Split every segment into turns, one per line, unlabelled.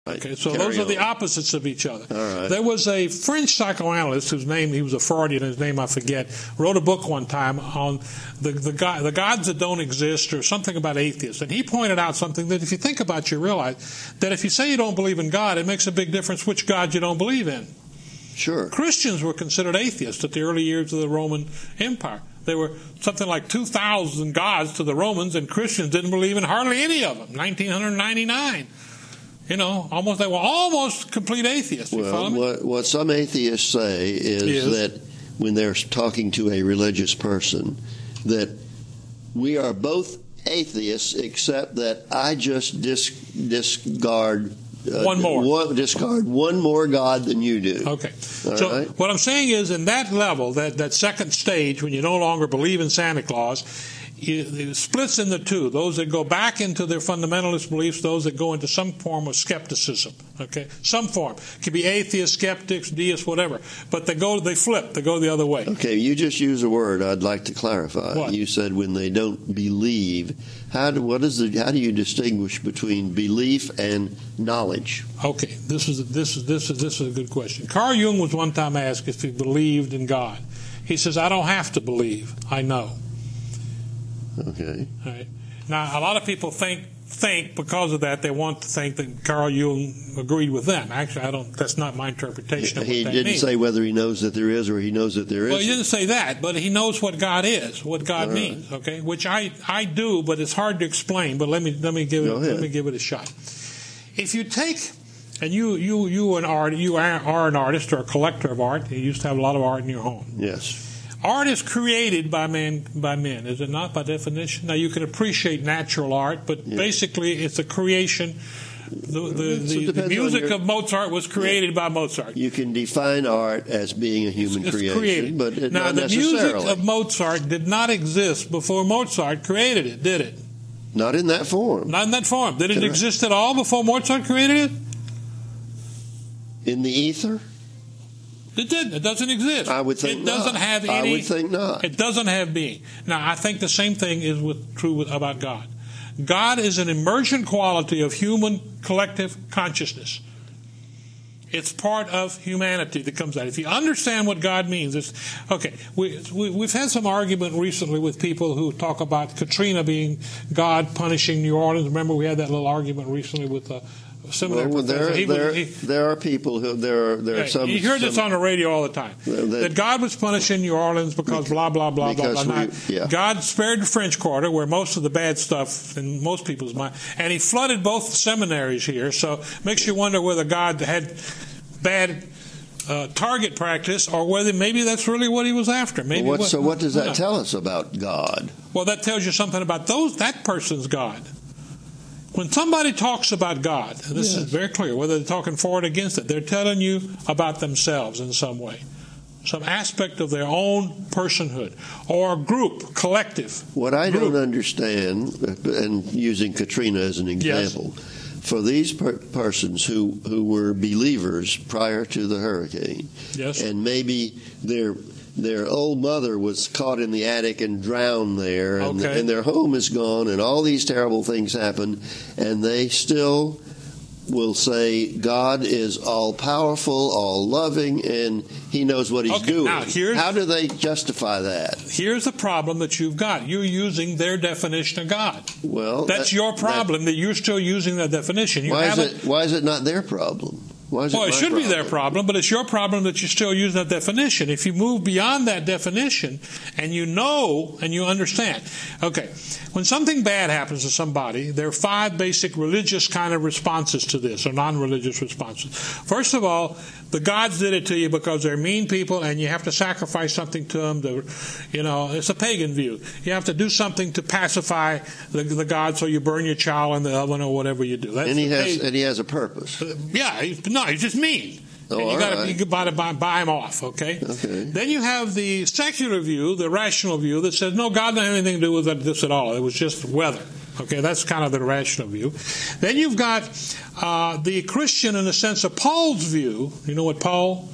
Okay, so those are the opposites of each other.
All right.
There was a French psychoanalyst whose name, he was a Freudian, his name I forget, wrote a book one time on the gods that don't exist or something about atheists. And he pointed out something that if you think about, you realize that if you say you don't believe in God, it makes a big difference which God you don't believe in.
Sure.
Christians were considered atheists at the early years of the Roman Empire. There were something like 2,000 gods to the Romans, and Christians didn't believe in hardly any of them. 1999. You know, they were almost complete atheists.
Well, what some atheists say is that when they're talking to a religious person, that we are both atheists, except that I just discard discard one more God than you do.
Okay. What I'm saying is, in that level, that second stage, when you no longer believe in Santa Claus, it splits into two. Those that go back into their fundamentalist beliefs, those that go into some form of skepticism. Okay, some form. It could be atheists, skeptics, deists, whatever. But they flip. They go the other way.
Okay, you just used a word I'd like to clarify.
What? You
said when they don't believe. How do you distinguish between belief and knowledge?
Okay, this is a good question. Carl Jung was one time asked if he believed in God. He says, "I don't have to believe. I know."
Okay.
All right. Now, a lot of people think because of that, they want to think that Carl Jung agreed with them. Actually, that's not my interpretation of what that means.
He didn't say whether he knows that there is or he knows that there isn't.
Well, he didn't say that, but he knows what God is, what God means. Okay, which I do, but it's hard to explain. But let me give it a shot. If you take, and you are an artist or a collector of art. You used to have a lot of art in your home.
Yes.
Art is created by men, is it not, by definition? Now, you can appreciate natural art, but basically it's a creation. The music of Mozart was created by Mozart.
You can define art as being a human creation, but not necessarily.
The music of Mozart did not exist before Mozart created it, did it?
Not in that form.
Not in that form. Did it exist at all before Mozart created it?
In the ether?
It didn't. It doesn't exist.
I would think
it doesn't
not.
have any.
I would think not.
It doesn't have being. Now, I think the same thing is true about God. God is an emergent quality of human collective consciousness. It's part of humanity that comes out. If you understand what God means, it's okay. We've had some argument recently with people who talk about Katrina being God punishing New Orleans. Remember, we had that little argument recently with seminary professor.
There are people who there are some.
You hear this on the radio all the time. That God was punishing New Orleans because blah blah blah blah blah. God spared the French Quarter, where most of the bad stuff in most people's mind, and He flooded both seminaries here. So makes you wonder whether God had bad target practice, or whether maybe that's really what He was after. Maybe.
So what does that tell us about God?
Well, that tells you something about that person's God. When somebody talks about God, and this is very clear, whether they're talking for or against it, they're telling you about themselves in some way, some aspect of their own personhood, or group, collective.
What I don't understand, and using Katrina as an example, for these persons who were believers prior to the hurricane, and maybe their old mother was caught in the attic and drowned there, and their home is gone, and all these terrible things happen, and they still will say God is all-powerful, all-loving, and He knows what He's doing.
Now,
how do they justify that?
Here's the problem that you've got. You're using their definition of God.
Well,
that's your problem, that you're still using that definition.
Why is it not their problem?
It should be their problem, but it's your problem that you're still using that definition. If you move beyond that definition and you know and you understand. Okay, when something bad happens to somebody, there are 5 basic religious kind of responses to this, or non-religious responses. First of all, the gods did it to you because they're mean people and you have to sacrifice something to them. It's a pagan view. You have to do something to pacify the gods, so you burn your child in the oven or whatever you do.
And he has a purpose.
He's just mean. And you got to buy him off, okay? Then you have the secular view, the rational view, that says, no, God didn't have anything to do with this at all. It was just weather. Okay, that's kind of the rational view. Then you've got the Christian in the sense of Paul's view. You know what Paul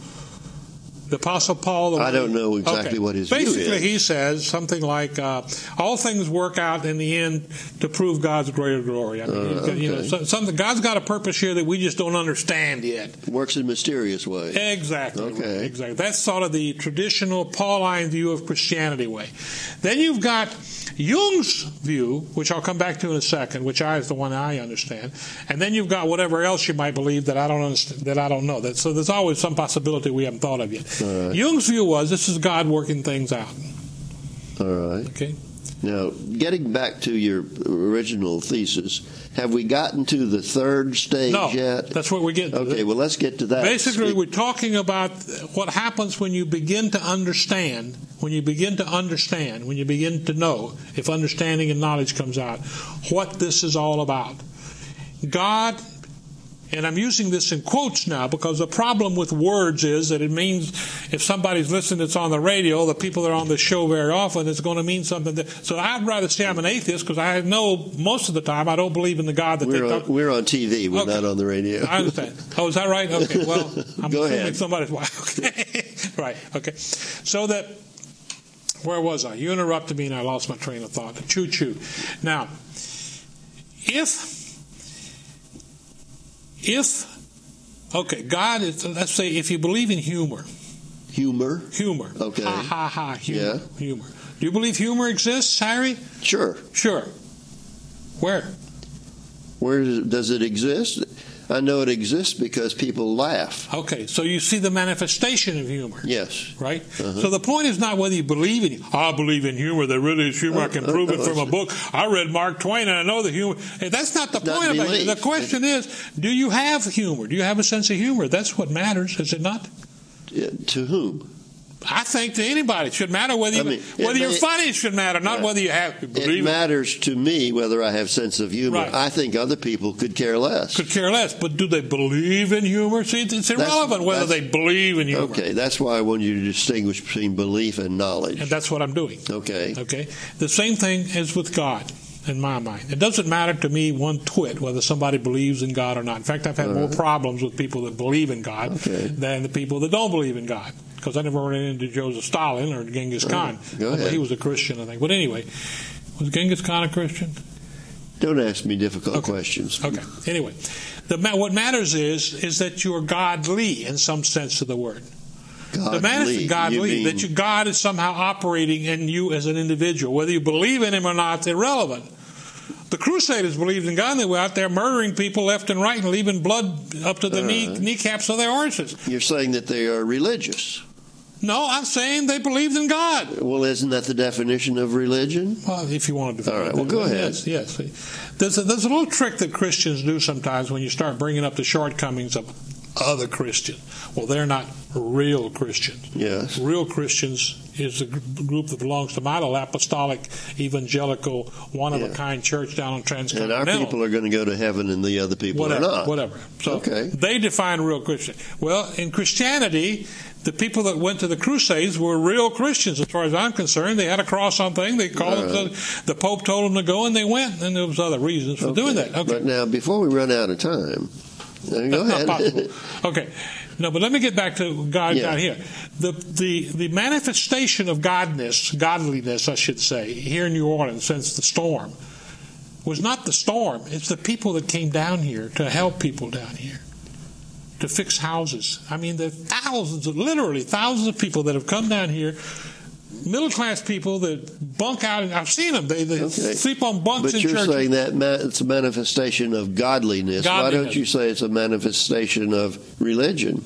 The Apostle Paul.
I don't know exactly what his view is.
Basically, he says something like, all things work out in the end to prove God's greater glory. I mean, something God's got a purpose here that we just don't understand yet.
Works in mysterious ways.
Exactly.
Okay.
Exactly. That's sort of the traditional Pauline view of Christianity way. Then you've got Jung's view, which I'll come back to in a second, which is the one I understand. And then you've got whatever else you might believe that I don't understand, that I don't know. So there's always some possibility we haven't thought of yet. Right. Jung's view was this is God working things out.
All right.
Okay.
Now, getting back to your original thesis, have we gotten to the third stage yet?
That's what we're getting to.
Okay, well, let's get to that.
Basically, we're talking about what happens when you begin to understand, when you begin to know, if understanding and knowledge comes out, what this is all about. God, and I'm using this in quotes now because the problem with words is that it means if somebody's listening that's on the radio, the people that are on the show very often, it's going to mean something. So I'd rather say I'm an atheist because I know most of the time I don't believe in the God that they talk.
We're on TV. We're not on the radio.
I understand. Oh, is that right? Okay. Well, I'm
Go
assuming
ahead.
somebody's wife. Okay. Right. Okay. So that, where was I? You interrupted me and I lost my train of thought. Choo-choo. Now, God is, let's say, if you believe in humor.
Humor?
Ha,
Okay.
ha, ha, humor.
Yeah.
Humor. Do you believe humor exists, Harry?
Sure.
Where?
Where does it exist? I know it exists because people laugh.
Okay, so you see the manifestation of humor.
Yes.
Right? So the point is not whether you believe in it. I believe in humor. There really is humor. I can prove it from a book. I read Mark Twain and I know the humor. Hey, that's not the point of it. The question is, do you have humor? Do you have a sense of humor? That's what matters, is it not?
To whom?
I think to anybody. It should matter whether you're funny. It should matter, not whether you have.
It matters to me whether I have sense of humor. Right. I think other people could care less. But do they believe in humor? See, it's irrelevant whether they believe in humor. Okay, that's why I want you to distinguish between belief and knowledge.
And that's what I'm doing.
Okay.
The same thing is with God. In my mind, it doesn't matter to me one twit whether somebody believes in God or not. In fact, I've had more problems with people that believe in God than the people that don't believe in God. Because I never ran into Joseph Stalin or Genghis Khan. Although he was a Christian, I think. But anyway, was Genghis Khan a Christian?
Don't ask me difficult questions.
Okay. Anyway, what matters is that you're godly in some sense of the word. Godly. That God is somehow operating in you as an individual. Whether you believe in Him or not, it's irrelevant. The Crusaders believed in God, and they were out there murdering people left and right and leaving blood up to the kneecaps of their horses.
You're saying that they are religious.
No, I'm saying they believed in God.
Well, isn't that the definition of religion?
Well, if you want to define it.
All right, well, go ahead.
Yes. There's a little trick that Christians do sometimes when you start bringing up the shortcomings of other Christians. Well, they're not real Christians.
Yes.
Real Christians is a group that belongs to my little apostolic, evangelical, one-of-a-kind church down on Transcontinental.
And our people are going to go to heaven and the other people are not.
Whatever. So they define real Christian. Well, in Christianity, the people that went to the Crusades were real Christians, as far as I'm concerned. They had a cross on thing. They called it. The Pope told them to go, and they went. And there was other reasons for doing that. Okay.
But now, before we run out of time, go ahead.
Not possible. Okay. No, but let me get back to God down here. The manifestation of godliness, I should say, here in New Orleans since the storm, was not the storm. It's the people that came down here to help people down here, to fix houses. I mean, there are literally thousands of people that have come down here, middle-class people that bunk out, and I've seen them. They sleep on bunks in churches.
But you're saying that it's a manifestation of godliness. Why don't you say it's a manifestation of religion?